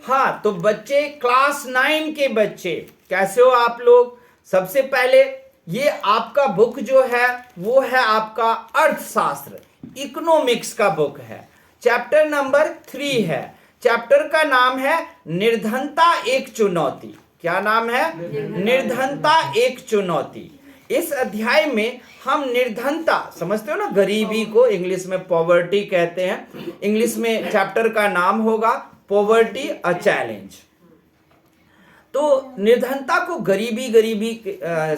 हाँ, तो बच्चे क्लास 9 के बच्चे कैसे हो आप लोग? सबसे पहले ये आपका बुक जो है वो है आपका अर्थशास्त्र, इकोनॉमिक्स का बुक है। चैप्टर नंबर 3 है। चैप्टर का नाम है निर्धनता एक चुनौती। क्या नाम है? निर्धनता एक चुनौती। इस अध्याय में हम निर्धनता, समझते हो ना, गरीबी को इंग्लिश में पॉवर्टी कहते हैं। इंग्लिश में चैप्टर का नाम होगा पॉवर्टी अ चैलेंज। तो निर्धनता को गरीबी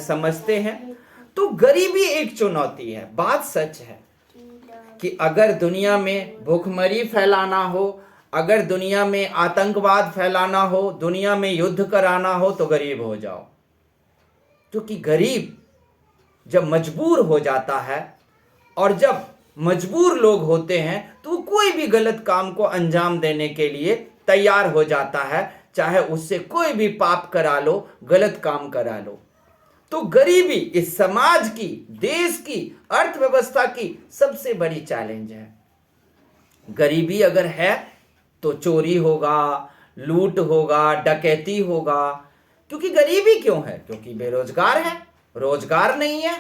समझते हैं। तो गरीबी एक चुनौती है। बात सच है कि अगर दुनिया में भूखमरी फैलाना हो, अगर दुनिया में आतंकवाद फैलाना हो, दुनिया में युद्ध कराना हो, तो गरीब हो जाओ। क्योंकि गरीब जब मजबूर हो जाता है, और जब मजबूर लोग होते हैं तो कोई भी गलत काम को अंजाम देने के लिए तैयार हो जाता है, चाहे उससे कोई भी पाप करा लो, गलत काम करा लो। तो गरीबी इस समाज की, देश की, अर्थव्यवस्था की सबसे बड़ी चैलेंज है। गरीबी अगर है तो चोरी होगा, लूट होगा, डकैती होगा। क्योंकि गरीबी क्यों है? क्योंकि बेरोजगार है, रोजगार नहीं है।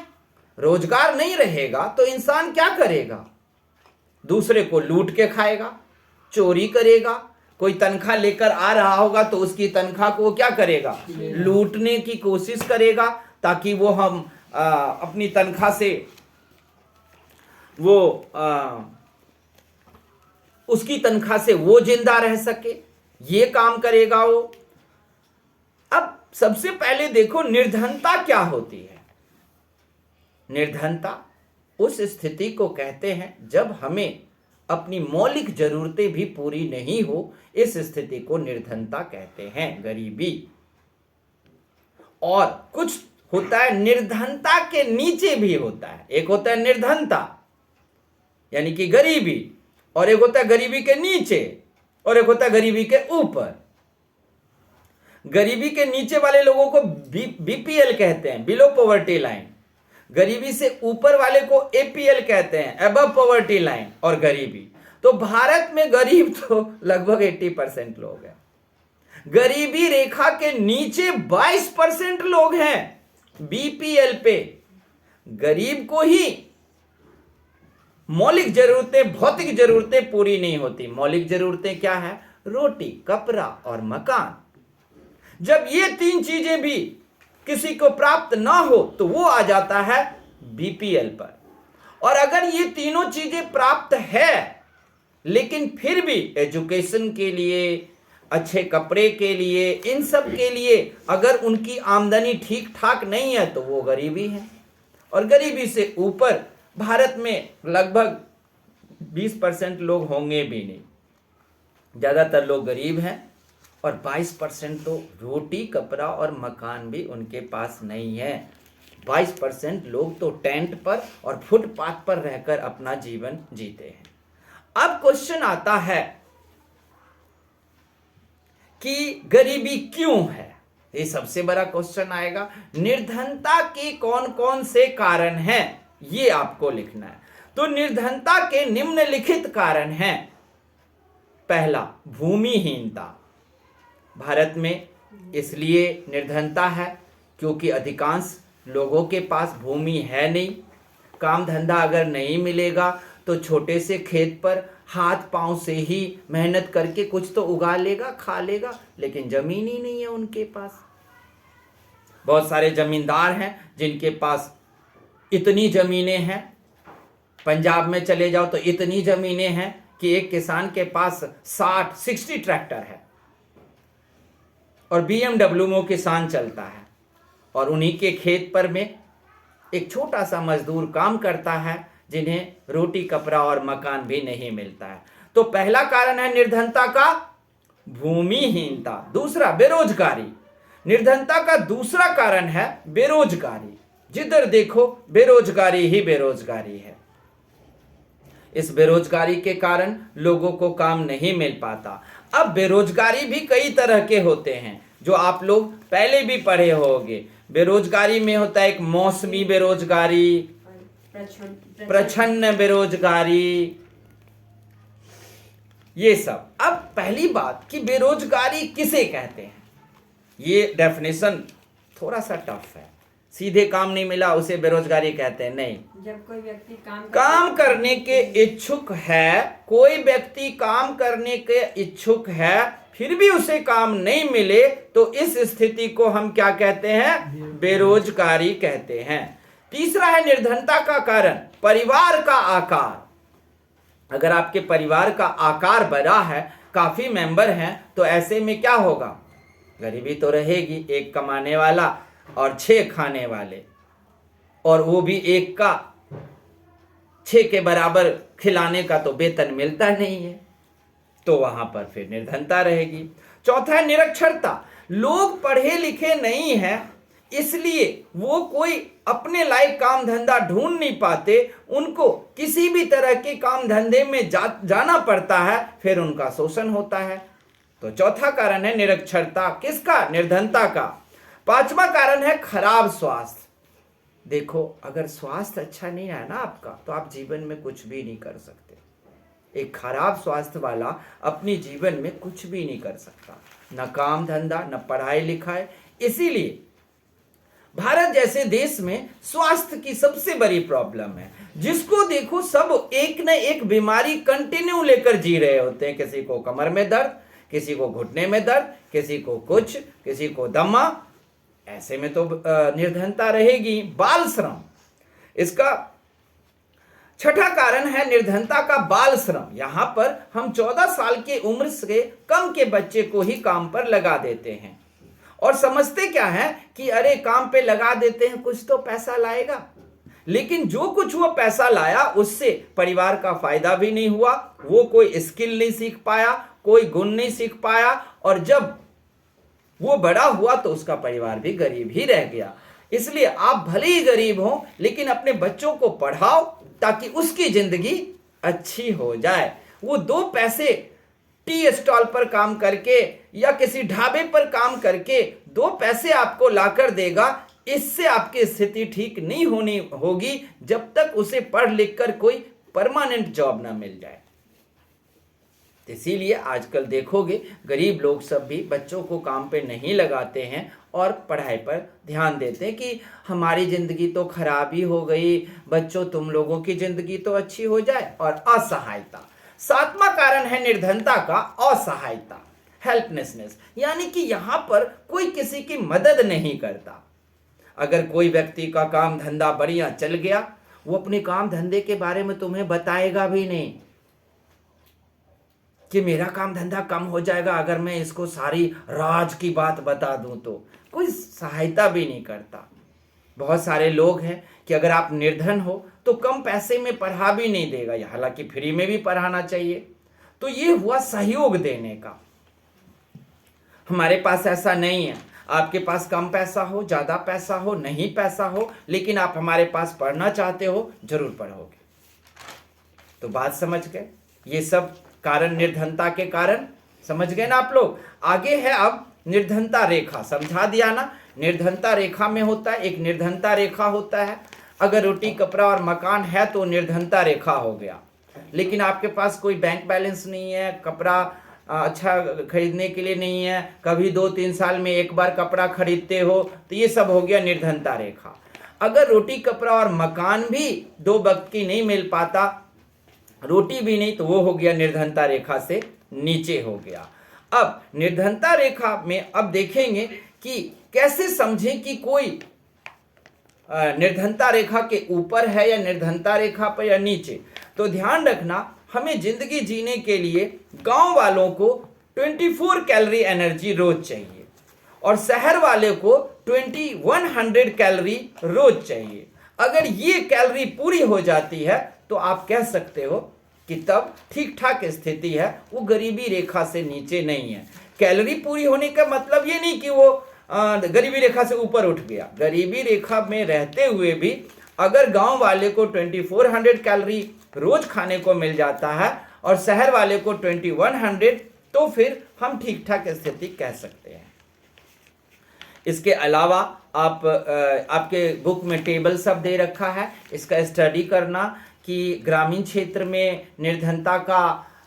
रोजगार नहीं रहेगा तो इंसान क्या करेगा? दूसरे को लूट के खाएगा, चोरी करेगा। कोई तनख्वाह लेकर आ रहा होगा तो उसकी तनख्वाह को क्या करेगा? लूटने की कोशिश करेगा, ताकि वो हम अपनी तनख्वाह से वो उसकी तनख्वाह से वो जिंदा रह सके, ये काम करेगा वो। अब सबसे पहले देखो निर्धनता क्या होती है। निर्धनता उस स्थिति को कहते हैं जब हमें अपनी मौलिक जरूरतें भी पूरी नहीं हो, इस स्थिति को निर्धनता कहते हैं, गरीबी। और कुछ होता है निर्धनता के नीचे भी होता है। एक होता है निर्धनता यानी कि गरीबी, और एक होता है गरीबी के नीचे, और एक होता है गरीबी के ऊपर। गरीबी के नीचे वाले लोगों को बीपीएल कहते हैं, बिलो पॉवर्टी लाइन। गरीबी से ऊपर वाले को एपीएल कहते हैं, अबव पॉवर्टी लाइन। और गरीबी तो भारत में गरीब तो लगभग 80% लोग हैं। गरीबी रेखा के नीचे 22% लोग हैं बीपीएल पे। गरीब को ही मौलिक जरूरतें, भौतिक जरूरतें पूरी नहीं होती। मौलिक जरूरतें क्या है? रोटी, कपड़ा और मकान। जब ये 3 चीजें भी किसी को प्राप्त ना हो तो वो आ जाता है बीपीएल पर। और अगर ये तीनों चीजें प्राप्त है लेकिन फिर भी एजुकेशन के लिए, अच्छे कपड़े के लिए, इन सब के लिए अगर उनकी आमदनी ठीक ठाक नहीं है तो वो गरीबी है। और गरीबी से ऊपर भारत में लगभग 20% लोग होंगे भी नहीं, ज्यादातर लोग गरीब हैं। और 22% तो रोटी, कपड़ा और मकान भी उनके पास नहीं है। 22% लोग तो टेंट पर और फुटपाथ पर रहकर अपना जीवन जीते हैं। अब क्वेश्चन आता है कि गरीबी क्यों है? ये सबसे बड़ा क्वेश्चन आएगा। निर्धनता के कौन कौन से कारण हैं, ये आपको लिखना है। तो निर्धनता के निम्नलिखित कारण हैं। पहला, भूमिहीनता। भारत में इसलिए निर्धनता है क्योंकि अधिकांश लोगों के पास भूमि है नहीं। काम धंधा अगर नहीं मिलेगा तो छोटे से खेत पर हाथ पांव से ही मेहनत करके कुछ तो उगा लेगा, खा लेगा, लेकिन जमीन ही नहीं है उनके पास। बहुत सारे जमींदार हैं जिनके पास इतनी जमीनें हैं। पंजाब में चले जाओ तो इतनी जमीनें हैं कि एक किसान के पास 60 ट्रैक्टर है और BMW किसान चलता है। और उन्हीं के खेत पर में एक छोटा सा मजदूर काम करता है जिन्हें रोटी, कपड़ा और मकान भी नहीं मिलता है। तो पहला कारण है निर्धनता का भूमिहीनता। दूसरा, बेरोजगारी। निर्धनता का दूसरा कारण है बेरोजगारी। जिधर देखो बेरोजगारी ही बेरोजगारी है। इस बेरोजगारी के कारण लोगों को काम नहीं मिल पाता। अब बेरोजगारी भी कई तरह के होते हैं जो आप लोग पहले भी पढ़े होंगे। बेरोजगारी में होता है एक मौसमी बेरोजगारी, प्रच्छन्न बेरोजगारी, ये सब। अब पहली बात कि बेरोजगारी किसे कहते हैं, ये डेफिनेशन थोड़ा सा टफ है। सीधे काम नहीं मिला उसे बेरोजगारी कहते हैं, नहीं। जब कोई व्यक्ति काम करने के इच्छुक है, कोई व्यक्ति काम करने के इच्छुक है फिर भी उसे काम नहीं मिले, तो इस स्थिति को हम क्या कहते हैं, बेरोजगारी कहते हैं। तीसरा है निर्धनता का कारण, परिवार का आकार। अगर आपके परिवार का आकार बड़ा है, काफी मेंबर हैं, तो ऐसे में क्या होगा, गरीबी तो रहेगी, एक कमाने वाला और 6 खाने वाले, और वो भी एक का 6 के बराबर खिलाने का तो वेतन मिलता नहीं है, तो वहां पर फिर निर्धनता रहेगी। चौथा है निरक्षरता, लोग पढ़े लिखे नहीं हैं, इसलिए वो कोई अपने लायक काम धंधा ढूंढ नहीं पाते, उनको किसी भी तरह के काम धंधे में जाना पड़ता है, फिर उनका शोषण होता है। तो चौथा कारण है निरक्षरता, किसका, निर्धनता का। पांचवा कारण है खराब स्वास्थ्य। देखो, अगर स्वास्थ्य अच्छा नहीं है ना आपका, तो आप जीवन में कुछ भी नहीं कर सकते। एक खराब स्वास्थ्य वाला अपनी जीवन में कुछ भी नहीं कर सकता, न काम धंधा, न पढ़ाई लिखाई। इसीलिए भारत जैसे देश में स्वास्थ्य की सबसे बड़ी प्रॉब्लम है। जिसको देखो सब एक न एक बीमारी कंटिन्यू लेकर जी रहे होते हैं। किसी को कमर में दर्द, किसी को घुटने में दर्द, किसी को कुछ, किसी को दमा। ऐसे में तो निर्धनता रहेगी। बाल श्रम, इसका छठा कारण है निर्धनता का बाल श्रम। यहां पर हम 14 साल की उम्र से कम के बच्चे को ही काम पर लगा देते हैं और समझते क्या है कि अरे काम पे लगा देते हैं, कुछ तो पैसा लाएगा। लेकिन जो कुछ वो पैसा लाया उससे परिवार का फायदा भी नहीं हुआ, वो कोई स्किल नहीं सीख पाया, कोई गुण नहीं सीख पाया, और जब वो बड़ा हुआ तो उसका परिवार भी गरीब ही रह गया। इसलिए आप भले ही गरीब हो, लेकिन अपने बच्चों को पढ़ाओ ताकि उसकी जिंदगी अच्छी हो जाए। वो 2 पैसे टी स्टॉल पर काम करके या किसी ढाबे पर काम करके 2 पैसे आपको लाकर देगा, इससे आपकी स्थिति ठीक नहीं होनी होगी जब तक उसे पढ़ लिख कर कोई परमानेंट जॉब ना मिल जाए। इसीलिए आजकल देखोगे गरीब लोग सब भी बच्चों को काम पे नहीं लगाते हैं और पढ़ाई पर ध्यान देते हैं कि हमारी ज़िंदगी तो खराब ही हो गई, बच्चों तुम लोगों की ज़िंदगी तो अच्छी हो जाए। और असहायता, 7वां कारण है निर्धनता का असहायता, हेल्पलेसनेस, यानी कि यहाँ पर कोई किसी की मदद नहीं करता। अगर कोई व्यक्ति का काम धंधा बढ़िया चल गया, वो अपने काम धंधे के बारे में तुम्हें बताएगा भी नहीं कि मेरा काम धंधा कम हो जाएगा अगर मैं इसको सारी राज की बात बता दूं, तो कोई सहायता भी नहीं करता। बहुत सारे लोग हैं कि अगर आप निर्धन हो तो कम पैसे में पढ़ा भी नहीं देगा, हालांकि फ्री में भी पढ़ाना चाहिए। तो ये हुआ सहयोग देने का। हमारे पास ऐसा नहीं है, आपके पास कम पैसा हो, ज़्यादा पैसा हो, नहीं पैसा हो, लेकिन आप हमारे पास पढ़ना चाहते हो, जरूर पढ़ोगे। तो बात समझ गए, ये सब कारण निर्धनता के कारण समझ गए ना आप लोग। आगे है अब निर्धनता रेखा, समझा दिया ना। निर्धनता रेखा में होता है, एक निर्धनता रेखा होता है। अगर रोटी कपड़ा और मकान है तो निर्धनता रेखा हो गया, लेकिन आपके पास कोई बैंक बैलेंस नहीं है, कपड़ा अच्छा खरीदने के लिए नहीं है, कभी 2-3 साल में एक बार कपड़ा खरीदते हो, तो ये सब हो गया निर्धनता रेखा। अगर रोटी कपड़ा और मकान भी 2 वक्त की नहीं मिल पाता, रोटी भी नहीं, तो वो हो गया निर्धनता रेखा से नीचे हो गया। अब निर्धनता रेखा में अब देखेंगे कि कैसे समझें कि कोई निर्धनता रेखा के ऊपर है या निर्धनता रेखा पर या नीचे। तो ध्यान रखना, हमें जिंदगी जीने के लिए गांव वालों को 24 कैलोरी एनर्जी रोज चाहिए और शहर वाले को 2100 कैलोरी रोज चाहिए। अगर ये कैलोरी पूरी हो जाती है तो आप कह सकते हो कि तब ठीक ठाक स्थिति है, वो गरीबी रेखा से नीचे नहीं है। कैलोरी पूरी होने का मतलब ये नहीं कि वो गरीबी रेखा से ऊपर उठ गया। गरीबी रेखा में रहते हुए भी अगर गांव वाले को 2400 कैलोरी रोज खाने को मिल जाता है और शहर वाले को 2100, तो फिर हम ठीक ठाक स्थिति कह सकते हैं। इसके अलावा आप आपके बुक में टेबल सब दे रखा है, इसका स्टडी करना कि ग्रामीण क्षेत्र में निर्धनता का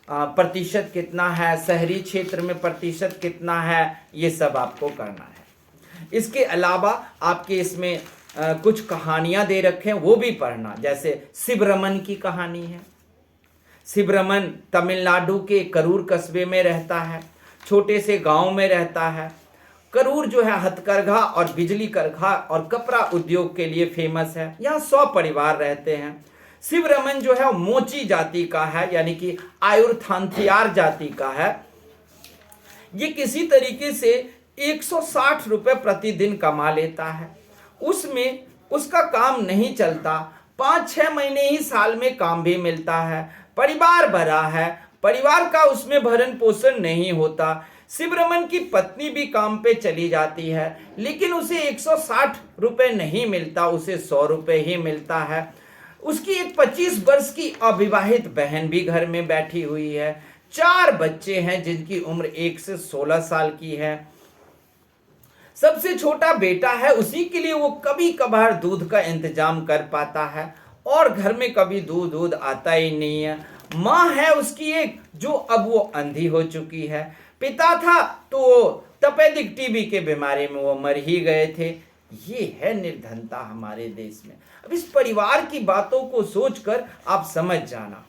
प्रतिशत कितना है, शहरी क्षेत्र में प्रतिशत कितना है, ये सब आपको करना है। इसके अलावा आपके इसमें कुछ कहानियां दे रखे हैं, वो भी पढ़ना। जैसे शिवरमन की कहानी है। शिवरमन तमिलनाडु के करूर कस्बे में रहता है, छोटे से गांव में रहता है। करूर जो है हथकरघा और बिजली करघा और कपड़ा उद्योग के लिए फेमस है। यहाँ 100 परिवार रहते हैं। शिवरमन जो है मोची जाति का है, यानी कि आयुर्थांथियार जाति का है। ये किसी तरीके से 160 रुपए प्रतिदिन कमा लेता है। उसमें उसका काम नहीं चलता, 5-6 महीने ही साल में काम भी मिलता है। परिवार बड़ा है, परिवार का उसमें भरण पोषण नहीं होता। शिवरमन की पत्नी भी काम पे चली जाती है, लेकिन उसे 160 रुपए नहीं मिलता, उसे 100 रुपए ही मिलता है। उसकी एक 25 वर्ष की अविवाहित बहन भी घर में बैठी हुई है। 4 बच्चे हैं जिनकी उम्र 1 से 16 साल की है। सबसे छोटा बेटा है, उसी के लिए वो कभी कभार दूध का इंतजाम कर पाता है, और घर में कभी दूध आता ही नहीं है। माँ है उसकी एक, जो अब वो अंधी हो चुकी है। पिता था तो वो तपेदिक टीबी के बीमारी में वो मर ही गए थे। ये है निर्धनता हमारे देश में। अब इस परिवार की बातों को सोचकर आप समझ जाना।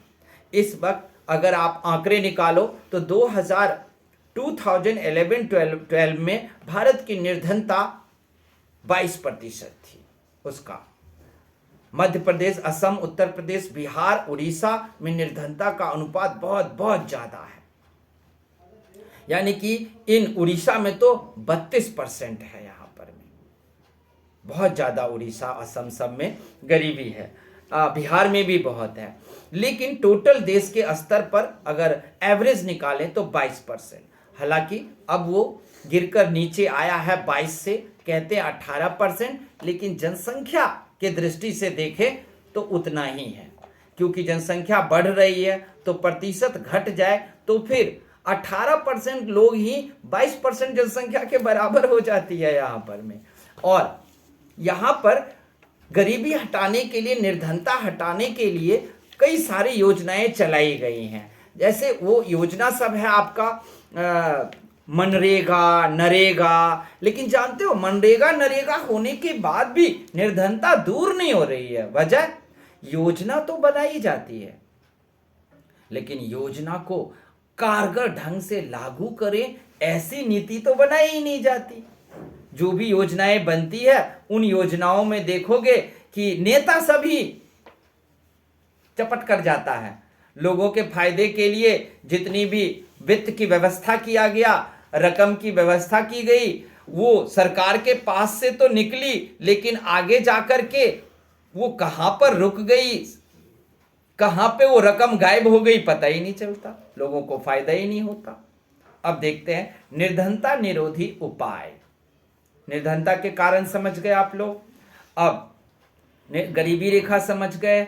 इस वक्त अगर आप आंकड़े निकालो तो 2011-12 में भारत की निर्धनता 22% थी। उसका मध्य प्रदेश, असम, उत्तर प्रदेश, बिहार, उड़ीसा में निर्धनता का अनुपात बहुत बहुत ज्यादा है। यानी कि इन उड़ीसा में तो 32% है। यहाँ पर में बहुत ज्यादा उड़ीसा, असम सब में गरीबी है। बिहार में भी बहुत है। लेकिन टोटल देश के स्तर पर अगर एवरेज निकालें तो 22%। हालांकि अब वो गिरकर नीचे आया है 22 से, कहते हैं 18%, लेकिन जनसंख्या के दृष्टि से देखें तो उतना ही है। क्योंकि जनसंख्या बढ़ रही है तो प्रतिशत घट जाए तो फिर 18% लोग ही 22% जनसंख्या के बराबर हो जाती है यहाँ पर में। और यहाँ पर गरीबी हटाने के लिए, निर्धनता हटाने के लिए कई सारी योजनाएं चलाई गई हैं। जैसे वो योजना सब है आपका मनरेगा, नरेगा। लेकिन जानते हो मनरेगा, नरेगा होने के बाद भी निर्धनता दूर नहीं हो रही है। वजह, योजना तो बनाई जाती है, लेकिन योजना को कारगर ढंग से लागू करें ऐसी नीति तो बनाई ही नहीं जाती। जो भी योजनाएं बनती है उन योजनाओं में देखोगे कि नेता सभी चपट कर जाता है। लोगों के फायदे के लिए जितनी भी वित्त की व्यवस्था किया गया, रकम की व्यवस्था की गई, वो सरकार के पास से तो निकली, लेकिन आगे जाकर के वो कहां पर रुक गई, कहां पे वो रकम गायब हो गई, पता ही नहीं चलता। लोगों को फायदा ही नहीं होता। अब देखते हैं निर्धनता निरोधी उपाय। निर्धनता के कारण समझ गए आप लोग। अब गरीबी रेखा समझ गए,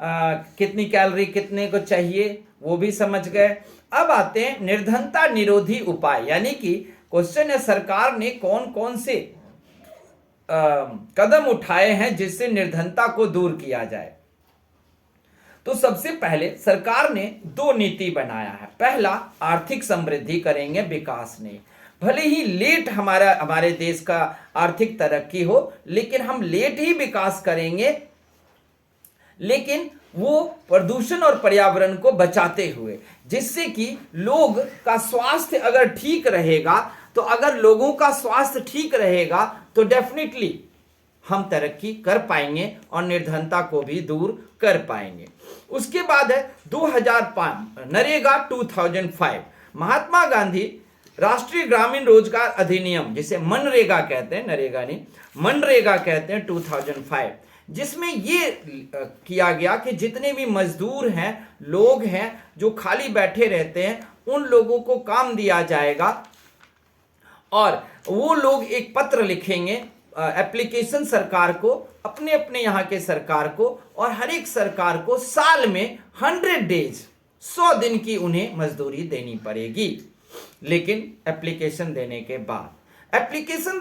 कितनी कैलोरी कितने को चाहिए वो भी समझ गए। अब आते हैं निर्धनता निरोधी उपाय, यानी कि क्वेश्चन है सरकार ने कौन कौन से कदम उठाए हैं जिससे निर्धनता को दूर किया जाए। तो सबसे पहले सरकार ने 2 नीति बनाया है। पहला, आर्थिक समृद्धि करेंगे, विकास नहीं। भले ही लेट हमारे देश का आर्थिक तरक्की हो, लेकिन हम लेट ही विकास करेंगे, लेकिन वो प्रदूषण और पर्यावरण को बचाते हुए, जिससे कि लोग का स्वास्थ्य अगर ठीक रहेगा, तो अगर लोगों का स्वास्थ्य ठीक रहेगा तो डेफिनेटली हम तरक्की कर पाएंगे और निर्धनता को भी दूर कर पाएंगे। उसके बाद है 2005 नरेगा 2005, महात्मा गांधी राष्ट्रीय ग्रामीण रोजगार अधिनियम, जिसे मनरेगा कहते हैं, नरेगा नहीं, मनरेगा कहते हैं, 2005, जिसमें ये किया गया कि जितने भी मजदूर हैं, लोग हैं जो खाली बैठे रहते हैं, उन लोगों को काम दिया जाएगा। और वो लोग एक पत्र लिखेंगे, एप्लीकेशन सरकार को, अपने अपने यहाँ के सरकार को, और हर एक सरकार को साल में 100 डेज, 100 दिन की उन्हें मजदूरी देनी पड़ेगी। लेकिन एप्लीकेशन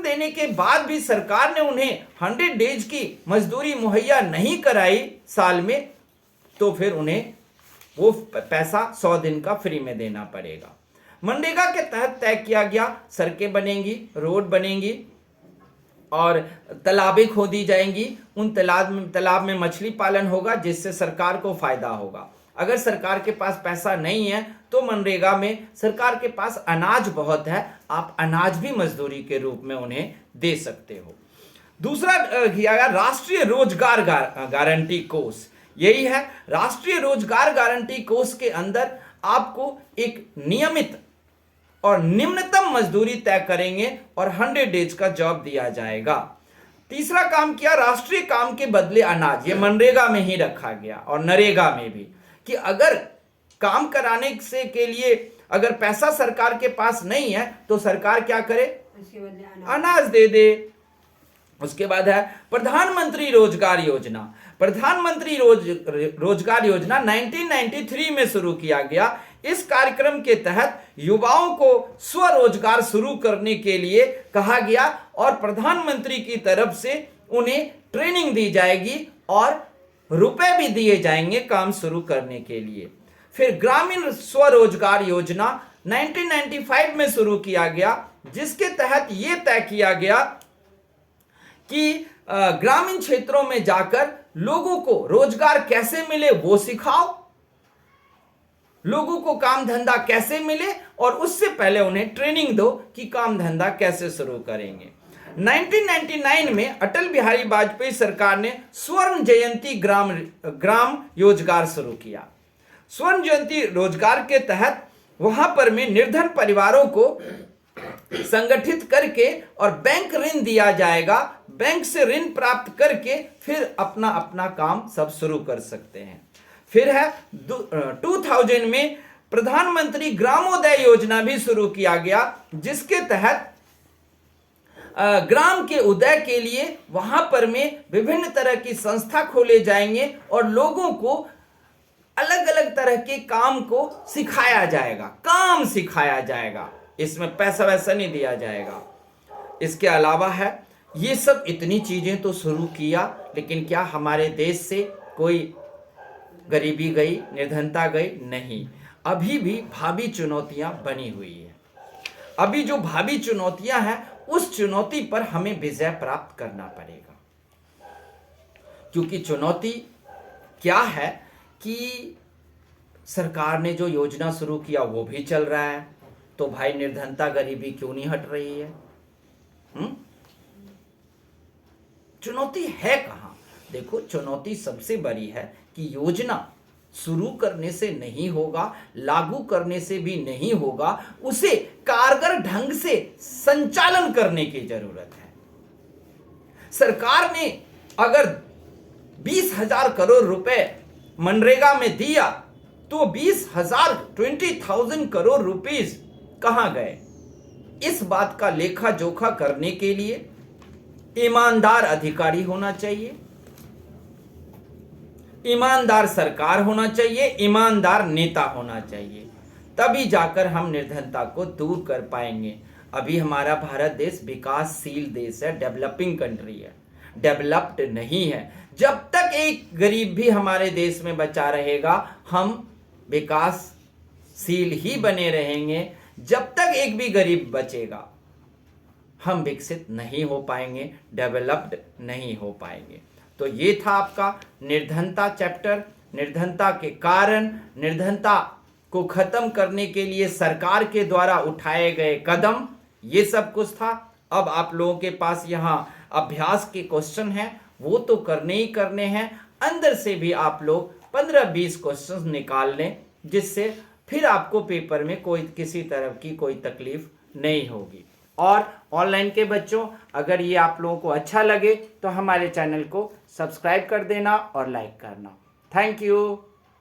देने के बाद भी सरकार ने उन्हें 100 डेज की मजदूरी मुहैया नहीं कराई साल में, तो फिर उन्हें वो पैसा 100 दिन का फ्री में देना पड़ेगा। मनरेगा के तहत तय किया गया सड़कें बनेंगी, रोड बनेंगी और तालाबें खोदी जाएंगी। उन तालाब में मछली पालन होगा जिससे सरकार को फायदा होगा। अगर सरकार के पास पैसा नहीं है तो मनरेगा में सरकार के पास अनाज बहुत है, आप अनाज भी मजदूरी के रूप में उन्हें दे सकते हो। दूसरा किया गया राष्ट्रीय रोजगार गारंटी कोष। यही है राष्ट्रीय रोजगार गारंटी कोष के अंदर आपको एक नियमित और निम्नतम मजदूरी तय करेंगे और 100 डेज का जॉब दिया जाएगा। तीसरा काम किया राष्ट्रीय काम के बदले अनाज। ये मनरेगा में ही रखा गया और नरेगा में भी कि अगर काम कराने से के लिए अगर पैसा सरकार के पास नहीं है तो सरकार क्या करे, अनाज दे दे। उसके बाद है प्रधानमंत्री रोजगार योजना। प्रधानमंत्री रोजगार योजना 1993 में शुरू किया गया। इस कार्यक्रम के तहत युवाओं को स्वरोजगार शुरू करने के लिए कहा गया और प्रधानमंत्री की तरफ से उन्हें ट्रेनिंग दी जाएगी और रुपए भी दिए जाएंगे काम शुरू करने के लिए। फिर ग्रामीण स्वरोजगार योजना 1995 में शुरू किया गया, जिसके तहत यह तय किया गया कि ग्रामीण क्षेत्रों में जाकर लोगों को रोजगार कैसे मिले वो सिखाओ, लोगों को काम धंधा कैसे मिले और उससे पहले उन्हें ट्रेनिंग दो कि काम धंधा कैसे शुरू करेंगे। 1999 में अटल बिहारी वाजपेयी सरकार ने स्वर्ण जयंती ग्राम रोजगार शुरू किया। स्वर्ण जयंती रोजगार के तहत वहां पर में निर्धन परिवारों को संगठित करके और बैंक ऋण दिया जाएगा। बैंक से ऋण प्राप्त करके फिर अपना अपना काम सब शुरू कर सकते हैं। फिर है 2000 में प्रधानमंत्री ग्रामोदय योजना भी शुरू किया गया, जिसके तहत ग्राम के उदय के लिए वहां पर में विभिन्न तरह की संस्था खोले जाएंगे और लोगों को अलग अलग तरह के काम को सिखाया जाएगा, काम सिखाया जाएगा, इसमें पैसा वैसा नहीं दिया जाएगा। इसके अलावा है ये सब इतनी चीजें तो शुरू किया, लेकिन क्या हमारे देश से कोई गरीबी गई, निर्धनता गई? नहीं, अभी भी भावी चुनौतियां बनी हुई है। अभी जो भावी चुनौतियां हैं उस चुनौती पर हमें विजय प्राप्त करना पड़ेगा, क्योंकि चुनौती क्या है कि सरकार ने जो योजना शुरू किया वो भी चल रहा है, तो भाई निर्धनता गरीबी क्यों नहीं हट रही है? चुनौती है कहां? देखो, चुनौती सबसे बड़ी है कि योजना शुरू करने से नहीं होगा, लागू करने से भी नहीं होगा, उसे कारगर ढंग से संचालन करने की जरूरत है। सरकार ने अगर 20,000 करोड़ रुपए मनरेगा में दिया तो 20,000 करोड़ रुपीस कहां गए? इस बात का लेखा जोखा करने के लिए ईमानदार अधिकारी होना चाहिए, ईमानदार सरकार होना चाहिए, ईमानदार नेता होना चाहिए, तभी जाकर हम निर्धनता को दूर कर पाएंगे। अभी हमारा भारत देश विकासशील देश है, डेवलपिंग कंट्री है, डेवलप्ड नहीं है। जब तक एक गरीब भी हमारे देश में बचा रहेगा हम विकासशील ही बने रहेंगे। जब तक एक भी गरीब बचेगा हम विकसित नहीं हो पाएंगे, डेवलप्ड नहीं हो पाएंगे। तो ये था आपका निर्धनता चैप्टर, निर्धनता के कारण, निर्धनता को खत्म करने के लिए सरकार के द्वारा उठाए गए कदम, ये सब कुछ था। अब आप लोगों के पास यहाँ अभ्यास के क्वेश्चन हैं, वो तो करने ही करने हैं। अंदर से भी आप लोग 15-20 क्वेश्चन निकाल लें, जिससे फिर आपको पेपर में कोई किसी तरह की कोई तकलीफ नहीं होगी। और ऑनलाइन के बच्चों, अगर ये आप लोगों को अच्छा लगे तो हमारे चैनल को सब्सक्राइब कर देना और लाइक करना। Thank you.